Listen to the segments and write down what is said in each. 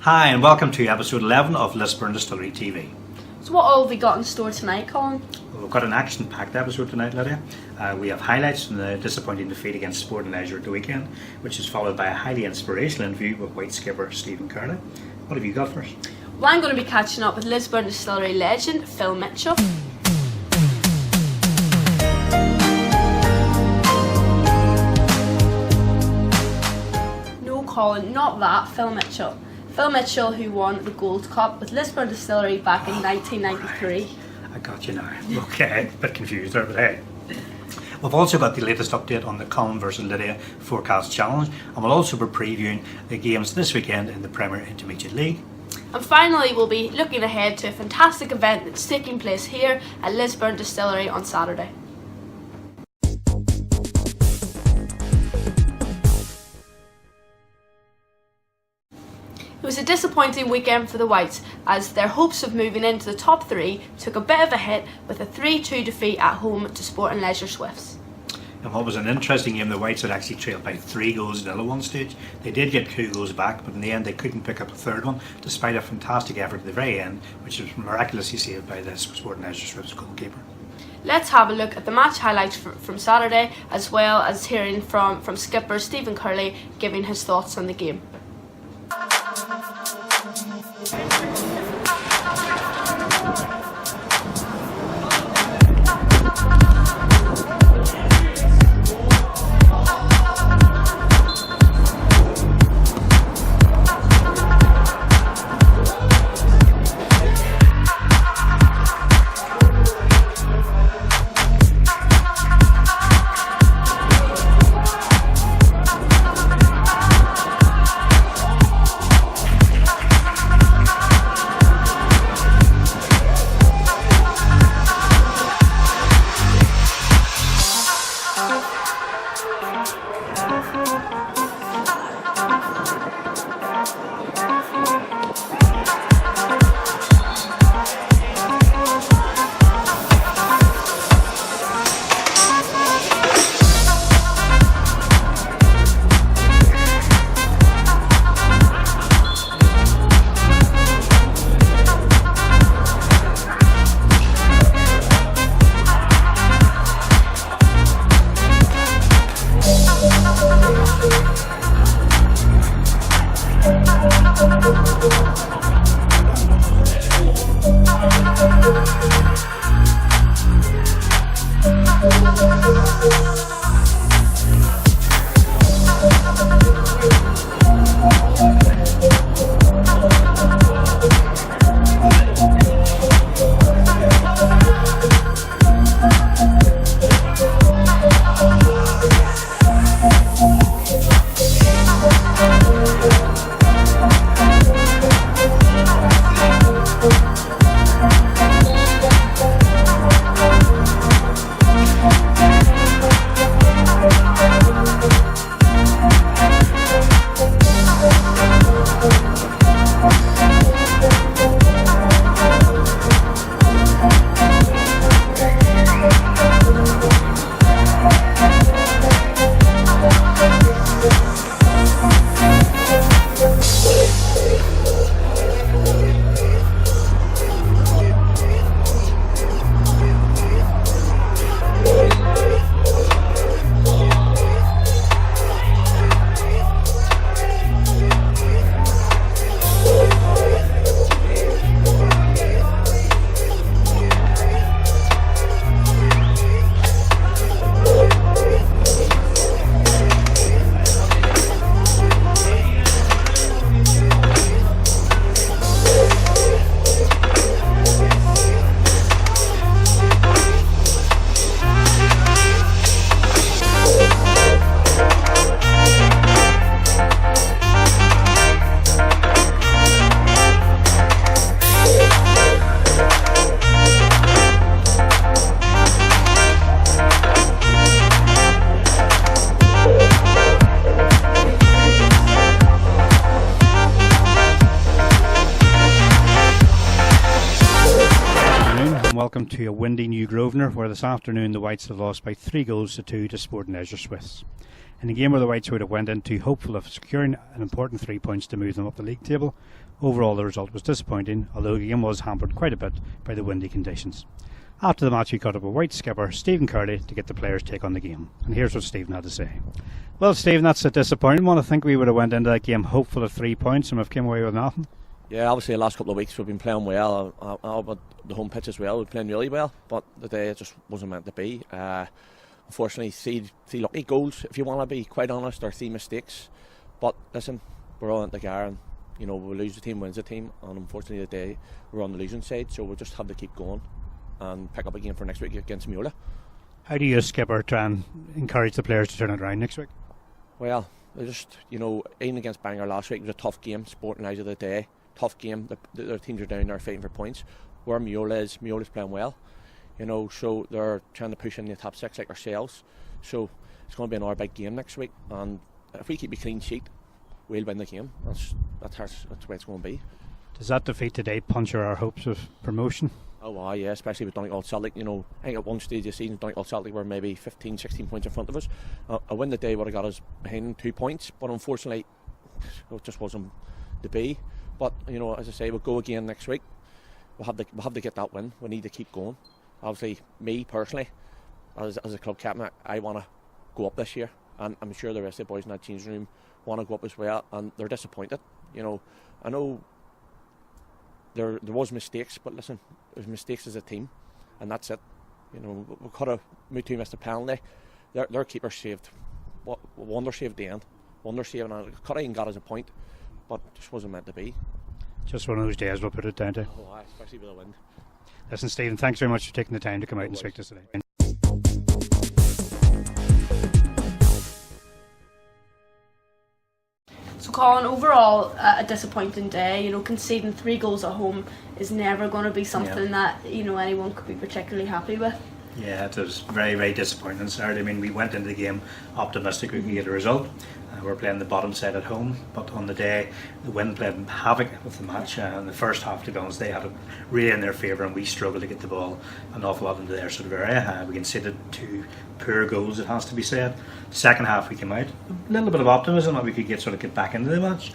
Hi and welcome to episode 11 of Lisburn Distillery TV. So what all have we got in store tonight, Colin? Well, we've got an action-packed episode tonight, Lydia. We have highlights from the disappointing defeat against Sport and Leisure at the weekend, which is followed by a highly inspirational interview with White skipper Steven Curley. What have you got first? Well, I'm going to be catching up with Lisburn Distillery legend Phil Mitchell. No, Colin, not that, Phil Mitchell. Phil Mitchell, who won the Gold Cup with Lisburn Distillery back in 1993. I got you now. Okay, a bit confused there, but hey. We've also got the latest update on the Colin versus Lydia Forecast challenge, and we'll also be previewing the games this weekend in the Premier Intermediate League. And finally, we'll be looking ahead to a fantastic event that's taking place here at Lisburn Distillery on Saturday. It was a disappointing weekend for the Whites, as their hopes of moving into the top three took a bit of a hit with a 3-2 defeat at home to Sport and Leisure Swifts. And what was an interesting game, the Whites had actually trailed by 3 goals at one stage. They did get 2 goals back, but in the end they couldn't pick up a third one, despite a fantastic effort at the very end, which was miraculously saved by the Sport and Leisure Swifts goalkeeper. Let's have a look at the match highlights from Saturday, as well as hearing from skipper Steven Curley giving his thoughts on the game. welcome to a windy New Grosvenor, where this afternoon the Whites have lost by 3 goals to 2 to Sport and Leisure Swifts. In a game where the Whites would have went into hopeful of securing an important 3 points to move them up the league table, overall the result was disappointing, although the game was hampered quite a bit by the windy conditions. After the match, we caught up with White skipper Steven Curley to get the players' take on the game, and here's what Steven had to say. Well, Steven, that's a disappointing one. I think we would have went into that game hopeful of 3 points and we've come away with nothing. Yeah, obviously the last couple of weeks we've been playing well, but the home pitch as well, we're playing really well, but the day it just wasn't meant to be. Unfortunately, three lucky goals, if you want to be quite honest, or 3 mistakes. But listen, we're all in the gear, and we lose the team, wins the team, and unfortunately today we're on the losing side, so we'll just have to keep going and pick up again for next week against Muir. How do you, as skipper, try and encourage the players to turn it around next week? Well, they just, even against Bangor last week, it was a tough game, sporting eyes of the day. Tough game, their teams are down there fighting for points. Where Muir's playing well, so they're trying to push in the top 6 like ourselves. So it's going to be another big game next week, and if we keep a clean sheet, we'll win the game. That's the way it's going to be. Does that defeat today puncture our hopes of promotion? Oh, yeah, especially with Donegal Celtic. I think at one stage of the season, Donegal Celtic were maybe 15, 16 points in front of us. A win today would have got us behind 2 points, but unfortunately, it just wasn't to be. But as I say, we'll go again next week. We'll have to get that win. We need to keep going. Obviously, me personally, as a club captain, I want to go up this year, and I'm sure the rest of the boys in that changing room want to go up as well, and they're disappointed. I know there was mistakes, but listen, there's mistakes as a team, and that's it. We could have missed a penalty. Their keeper saved. Wonder saved the end. Wonder saved, and could have even got us a point, but just wasn't meant to be. Just one of those days we'll put it down to. Oh, especially with the wind. Listen, Stephen, thanks very much for taking the time to come out and speak to us today. So Colin, overall a disappointing day. Conceding 3 goals at home is never going to be something that anyone could be particularly happy with. Yeah, it was very, very disappointing on Saturday. I mean, we went into the game optimistic we could get a result. We're playing the bottom side at home, but on the day, the wind played havoc with the match. In the first half, to be honest, they had it really in their favour, and we struggled to get the ball an awful lot into their sort of area. We conceded 2 poor goals, it has to be said. Second half, we came out a little bit of optimism that we could get back into the match.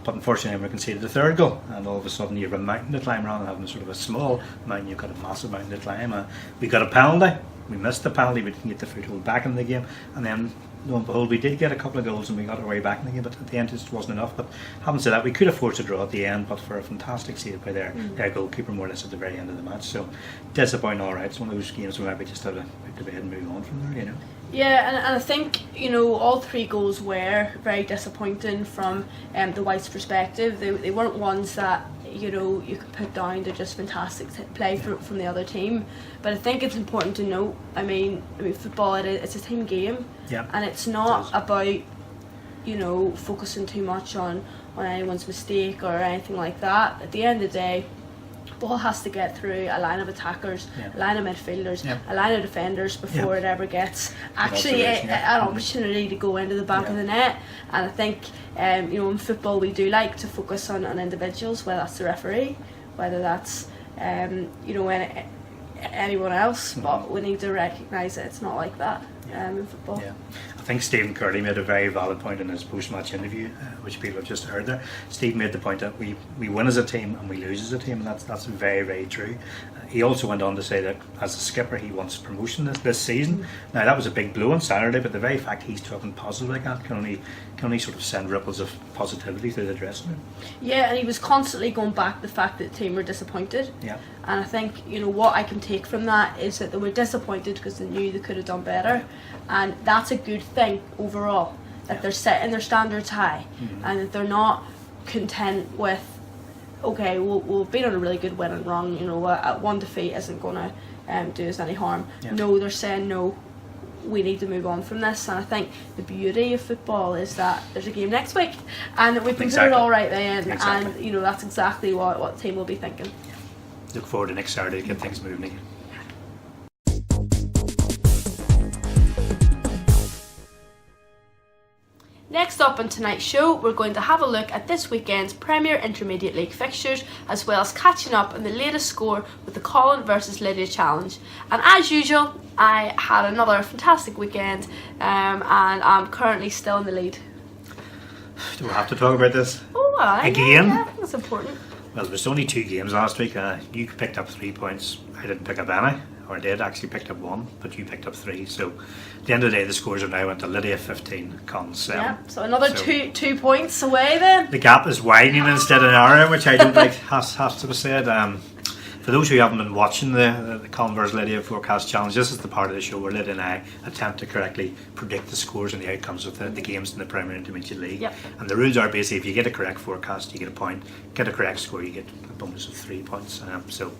But unfortunately, we conceded the 3rd goal, and all of a sudden you have a mountain to climb rather than having sort of a small mountain. You've got a massive mountain to climb. We got a penalty. We missed the penalty. We didn't get the foothold back in the game, and then lo and behold, we did get a couple of goals and we got our way back in the game, but at the end it just wasn't enough. But having said that, we could have forced a draw at the end, but for a fantastic save by their goalkeeper more or less at the very end of the match. So disappointing, all right. It's one of those games where maybe just have to put to bed and move on from there, Yeah, and I think all 3 goals were very disappointing from the Whites' perspective. They weren't ones that you could put down to just fantastic play from the other team. But I think it's important to note. I mean football, it's a team game, and it's not about focusing too much on anyone's mistake or anything like that. At the end of the day, ball has to get through a line of attackers, a line of midfielders, a line of defenders before it ever gets actually an opportunity to go into the back of the net. And I think in football we do like to focus on individuals, whether that's the referee, whether that's anyone else, but we need to recognise that it's not like that in football. Yeah. I think Steven Curley made a very valid point in his post-match interview, which people have just heard there. Steve made the point that we win as a team and we lose as a team, and that's very, very true. He also went on to say that as a skipper he wants promotion this season. Now that was a big blow on Saturday, but the very fact he's talking positive like that can only sort of send ripples of positivity through the dressing room. Yeah, and he was constantly going back to the fact that the team were disappointed. Yeah. And I think what I can take from that is that they were disappointed because they knew they could have done better, and that's a good thing overall, that they're setting their standards high, and that they're not content with okay, we've been on a really good winning run, one defeat isn't going to do us any harm. No, they're saying no, we need to move on from this. And I think the beauty of football is that there's a game next week and that we can put it all right then, and that's exactly what the team will be thinking. Look forward to next Saturday to get things moving again. Next up on tonight's show, we're going to have a look at this weekend's Premier Intermediate League fixtures, as well as catching up on the latest score with the Colin versus Lydia Challenge. And as usual, I had another fantastic weekend, and I'm currently still in the lead. Do we have to talk about this? Oh, again? Yeah, I think it's important. Well, there was only 2 games last week. You picked up 3 points. I didn't pick up any, or I did actually picked up 1, but you picked up 3. So at the end of the day, the scores are now went to Lydia 15, Colin 7. Yeah, so another two points away then. The gap is widening instead of narrowing, which I don't like, has to be said. For those who haven't been watching the Colin vs Lydia Forecast Challenge, this is the part of the show where Lydia and I attempt to correctly predict the scores and the outcomes of the games in the Premier Intermediate League. Yep. And the rules are basically, if you get a correct forecast, you get a point. Get a correct score, you get a bonus of 3 points. So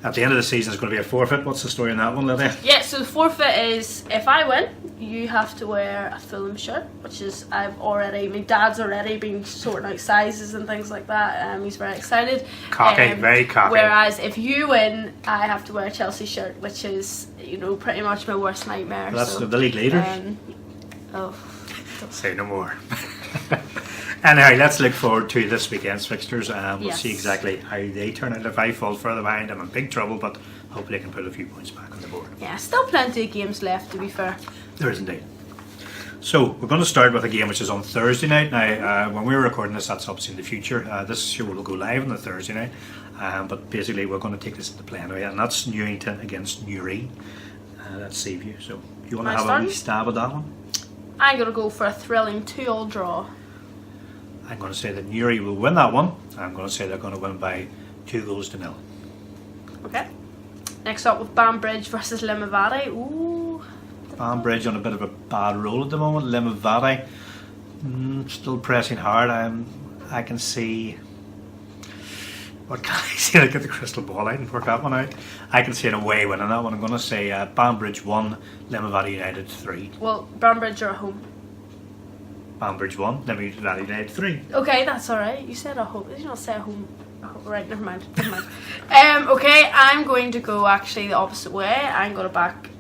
at the end of the season, it's going to be a forfeit. What's the story in that one, Lydia? Yeah, so the forfeit is, if I win, you have to wear a Fulham shirt, which is, my dad's already been sorting out sizes and things like that. He's very excited. Cocky, very cocky. Whereas if you win, I have to wear a Chelsea shirt, which is, pretty much my worst nightmare. Well, that's the league leaders. Say no more. Anyhow, let's look forward to this weekend's fixtures. We'll see exactly how they turn out. If I fall further behind, I'm in big trouble, but hopefully I can put a few points back on the board. Yeah, still plenty of games left, to be fair. There is indeed. So we're going to start with a game which is on Thursday night. Now, when we were recording this, that's obviously in the future. This show will go live on the Thursday night, but basically we're going to take this into play anyway, and that's Newington against Newry. That's Seaview. So do you want to have a wee stab at that one? I'm going to go for a thrilling 2-2 draw. I'm going to say that Newry will win that one. I'm going to say they're going to win by 2-0. Okay. Next up with Banbridge versus Limavady. Ooh. Banbridge on a bit of a bad roll at the moment. Limavady still pressing hard. I can see. What can I see? I get the crystal ball out and work that one out. I can see an away winning that one. I'm going to say Banbridge 1, Limavady United 3. Well, Banbridge are at home. Banbridge 1, Limavady United 3. Okay, that's alright. You said at home. Did you not say at home? Right, never mind. Okay, I'm going to go actually the opposite way. I'm going to back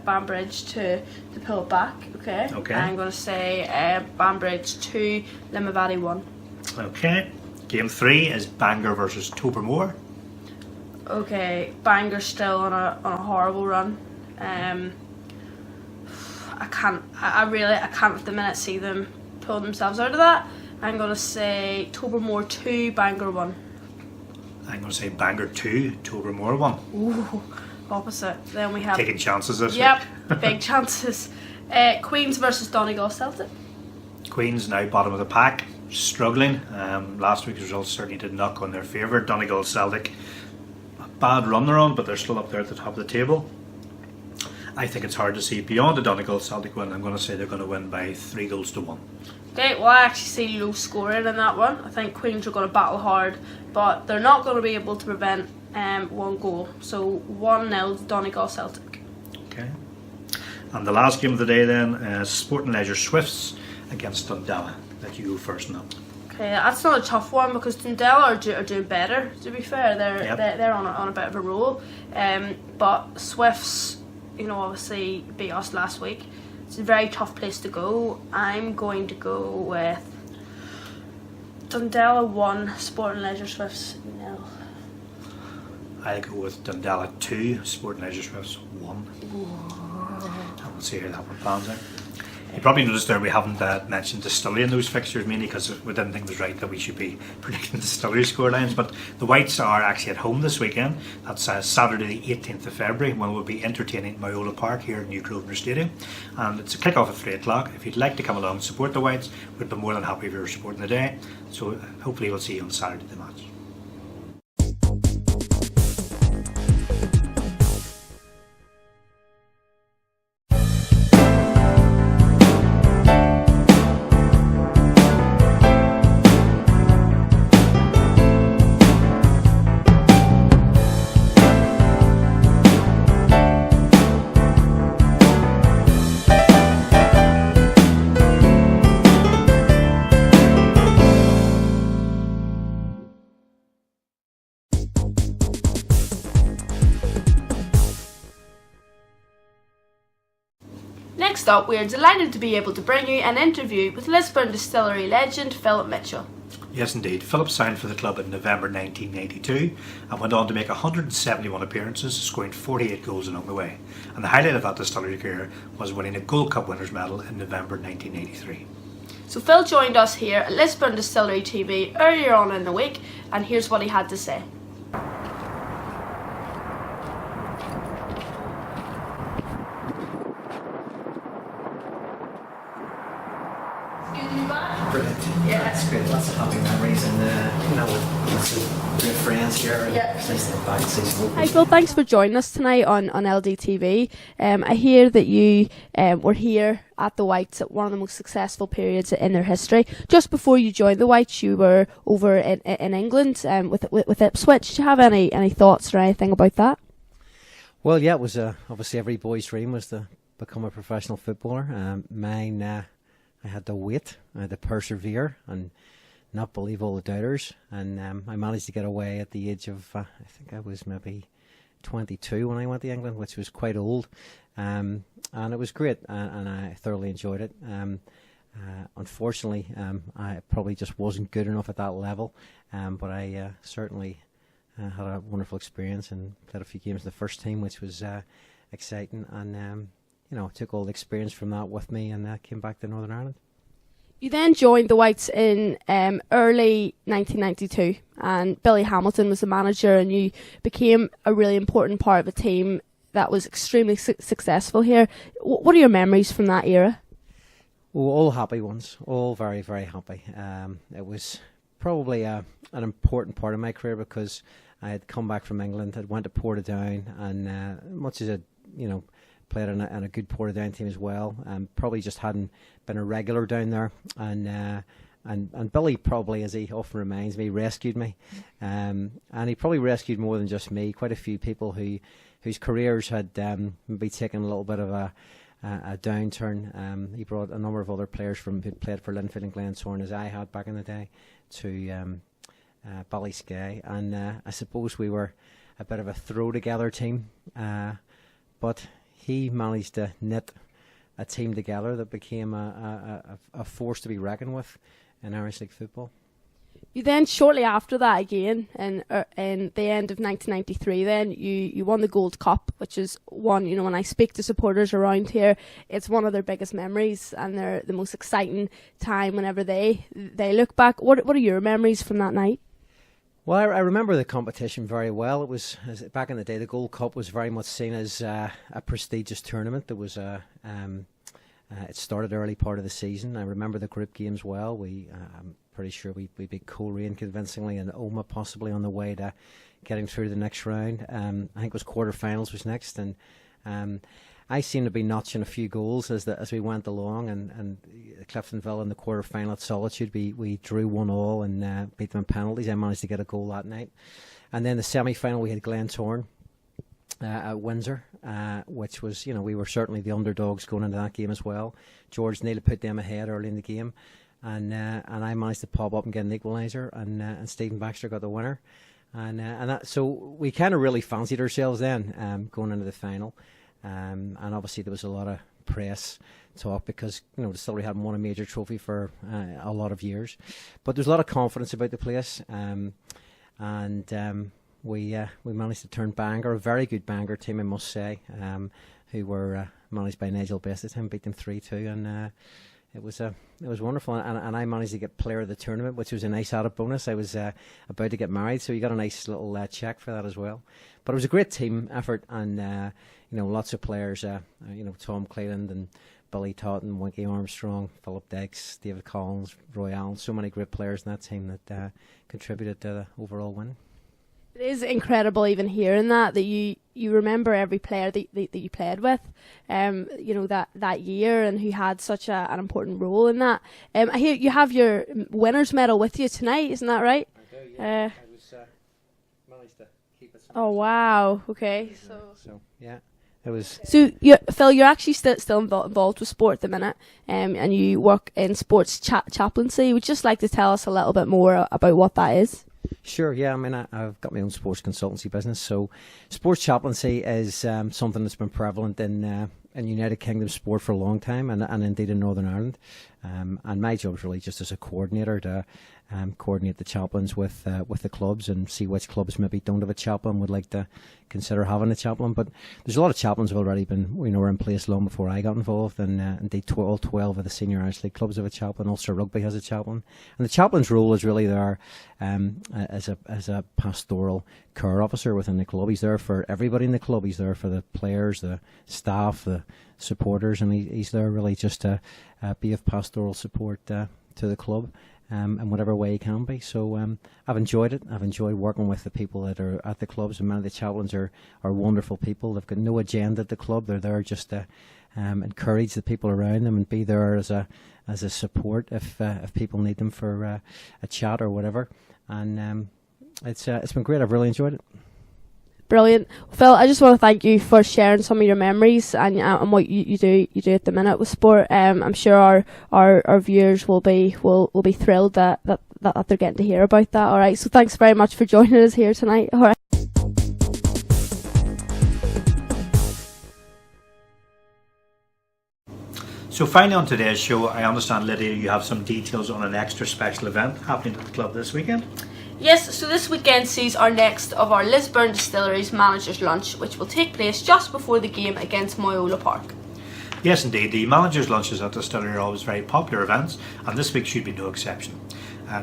Banbridge to pull it back. Okay. I'm going to say Banbridge 2, Limavady 1. Okay. Game 3 is Bangor versus Tobermoor. Okay, Bangor's still on a horrible run. I can't at the minute see them pull themselves out of that. I'm going to say Tobermoor 2, Bangor 1. I'm going to say Bangor 2, Tobermoor 1. Ooh, opposite. Then we have... Taking chances this week. Yep, big chances. Queens versus Donegal Celtic. Queens now bottom of the pack, struggling. Last week's results certainly did not go in their favour. Donegal Celtic, a bad run they're on, but they're still up there at the top of the table. I think it's hard to see beyond the Donegal Celtic win. I'm going to say they're going to win by 3-1. Okay, well, I actually see low scoring in that one. I think Queens are going to battle hard, but they're not going to be able to prevent 1 goal. So 1-0 Donegal Celtic. Okay. And the last game of the day then is Sport and Leisure Swifts against Dundalk. Let you go first now. Okay, that's not a tough one because Dundalk are doing better. To be fair, they're on a bit of a roll. But Swifts, obviously beat us last week. It's a very tough place to go. I'm going to go with Dundalk 1, Sport and Leisure Swifts 0. I'll go with Dundalk 2, Sport and Leisure Swifts 1. And we'll see how that one pans out. You probably noticed there we haven't mentioned Distillery in those fixtures, mainly because we didn't think it was right that we should be predicting Distillery scorelines. But the Whites are actually at home this weekend. That's Saturday the 18th of February when we'll be entertaining Myola Park here at New Grosvenor Stadium. And it's a kick-off at 3 o'clock. If you'd like to come along and support the Whites, we'd be more than happy if you're supporting the day. So hopefully we'll see you on Saturday the match. Next up, we are delighted to be able to bring you an interview with Lisburn Distillery legend Philip Mitchell. Yes, indeed. Philip signed for the club in November 1982 and went on to make 171 appearances, scoring 48 goals along the way. And the highlight of that distillery career was winning a Gold Cup winners' medal in November 1983. So Phil joined us here at Lisburn Distillery TV earlier on in the week, and here's what he had to say. Brilliant. Yeah. That's great. Lots of happy memories and, with lots of great friends here. And Yeah. it's nice to look back and see some Hi Phil, thanks for joining us tonight on LDTV. I hear that you were here at the Whites at one of the most successful periods in their history. Just before you joined the Whites, you were over in England with Ipswich. Do you have any thoughts or anything about that? Well, yeah, it was obviously every boy's dream was to become a professional footballer. Mine, I had to wait, I had to persevere and not believe all the doubters. And I managed to get away at the age of, I think I was maybe 22 when I went to England, which was quite old. And it was great, and I thoroughly enjoyed it. Unfortunately, I probably just wasn't good enough at that level, but I certainly had a wonderful experience and played a few games in the first team, which was exciting. And took all the experience from that with me and came back to Northern Ireland. You then joined the Whites in early 1992, and Billy Hamilton was the manager, and you became a really important part of a team that was extremely successful here. What are your memories from that era? Well, all happy ones, all very, very happy. It was probably an important part of my career because I had come back from England, I'd went to Portadown, and much as I, played on a good Portadown team as well, probably just hadn't been a regular down there, and Billy probably, as he often reminds me, rescued me, and he probably rescued more than just me. Quite a few people whose careers had maybe taken a little bit of a downturn. He brought a number of other players who played for Linfield and Glentoran, as I had back in the day, to Ballysky, and I suppose we were a bit of a throw together team, but he managed to knit a team together that became a force to be reckoned with in Irish League football. You then, shortly after that again, in the end of 1993, then you won the Gold Cup, which is one, when I speak to supporters around here, it's one of their biggest memories and they're the most exciting time whenever they look back. What are your memories from that night? Well, I remember the competition very well. It was, back in the day, the Gold Cup was very much seen as a prestigious tournament. There was it started early part of the season. I remember the group games well. I'm pretty sure we beat Coleraine convincingly and Oma possibly on the way to getting through to the next round. I think it was quarterfinals was next, and I seemed to be notching a few goals as we went along, and Cliftonville in the quarter-final at Solitude, we drew 1-1 and beat them in penalties. I managed to get a goal that night. And then the semi-final we had Glentoran at Windsor, which was, we were certainly the underdogs going into that game as well. George Neal put them ahead early in the game, and I managed to pop up and get an equaliser, and Stephen Baxter got the winner. So we kind of really fancied ourselves then going into the final. And obviously there was a lot of press talk because the Distillery hadn't won a major trophy for a lot of years, but there's a lot of confidence about the place, and we managed to turn Bangor, a very good Bangor team I must say, who were managed by Nigel Best at the time, beat them 3-2, and it was wonderful, and I managed to get player of the tournament, which was a nice added bonus. I was about to get married, so you got a nice little check for that as well. But it was a great team effort, and lots of players, Tom Cleland and Billy Totten, Winky Armstrong, Philip Dykes, David Collins, Roy Allen, so many great players in that team that contributed to the overall win. It is incredible even hearing that you remember every player that you played with, that year, and who had such an important role in that. I hear you have your winners' medal with you tonight, isn't that right? I do, yeah. I was managed to keep it. Oh wow! Okay, so yeah, it was. So Phil, you're actually still involved with sport at the minute, and you work in sports chaplaincy. Would you just like to tell us a little bit more about what that is? Sure, yeah. I mean, I've got my own sports consultancy business. So sports chaplaincy is something that's been prevalent in in United Kingdom sport for a long time, and indeed in Northern Ireland. And my job is really just as a coordinator to coordinate the chaplains with the clubs and see which clubs maybe don't have a chaplain, would like to consider having a chaplain. But there's a lot of chaplains have already been, were in place long before I got involved, and indeed all 12 of the senior Irish League clubs have a chaplain. Ulster Rugby has a chaplain, and the chaplain's role is really there as a pastoral care officer within the club. He's there for everybody in the club. He's there for the players, the staff, the supporters, and he's there really just to be of pastoral support to the club in whatever way he can be. So I've enjoyed it. I've enjoyed working with the people that are at the clubs, and many of the chaplains are wonderful people. They've got no agenda at the club. They're there just to encourage the people around them and be there as a support if people need them for a chat or whatever. And it's been great. I've really enjoyed it. Brilliant. Phil, I just want to thank you for sharing some of your memories and what you do at the minute with sport. I'm sure our viewers will be thrilled that they're getting to hear about that. All right, so thanks very much for joining us here tonight. All right. So finally on today's show, I understand, Lydia, you have some details on an extra special event happening at the club this weekend. Yes, so this weekend sees our next of our Lisburn Distillery's Managers Lunch, which will take place just before the game against Moyola Park. Yes, indeed. The Managers Lunches at the Distillery are always very popular events, and this week should be no exception.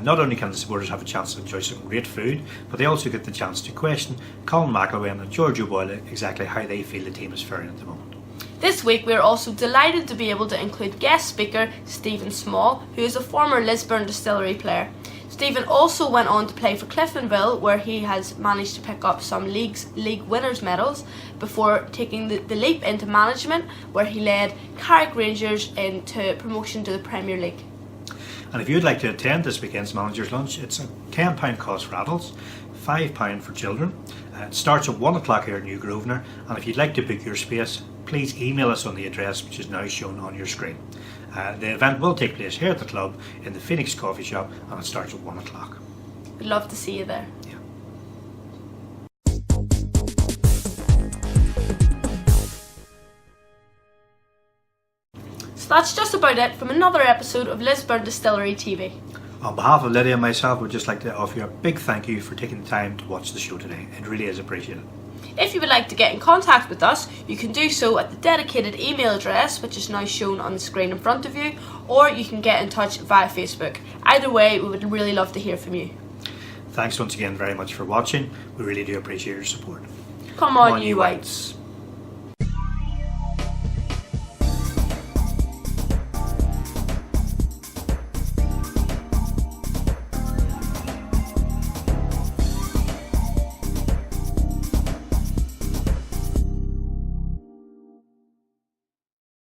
Not only can the supporters have a chance to enjoy some great food, but they also get the chance to question Colin and George O'Boyle exactly how they feel the team is faring at the moment. This week we are also delighted to be able to include guest speaker Stephen Small, who is a former Lisburn Distillery player. Stephen also went on to play for Cliftonville, where he has managed to pick up some league winners medals before taking the leap into management, where he led Carrick Rangers into promotion to the Premier League. And if you'd like to attend this weekend's Managers Lunch, it's a £10 cost for adults, £5 for children. It starts at 1 o'clock here in New Grosvenor, and if you'd like to book your space, please email us on the address which is now shown on your screen. The event will take place here at the club in the Phoenix Coffee Shop, and it starts at 1 o'clock. We'd love to see you there. Yeah. So that's just about it from another episode of Lisburn Distillery TV. On behalf of Lydia and myself, we'd just like to offer you a big thank you for taking the time to watch the show today. It really is appreciated. If you would like to get in contact with us, you can do so at the dedicated email address, which is now shown on the screen in front of you, or you can get in touch via Facebook. Either way, we would really love to hear from you. Thanks once again very much for watching. We really do appreciate your support. Come on, you Whites.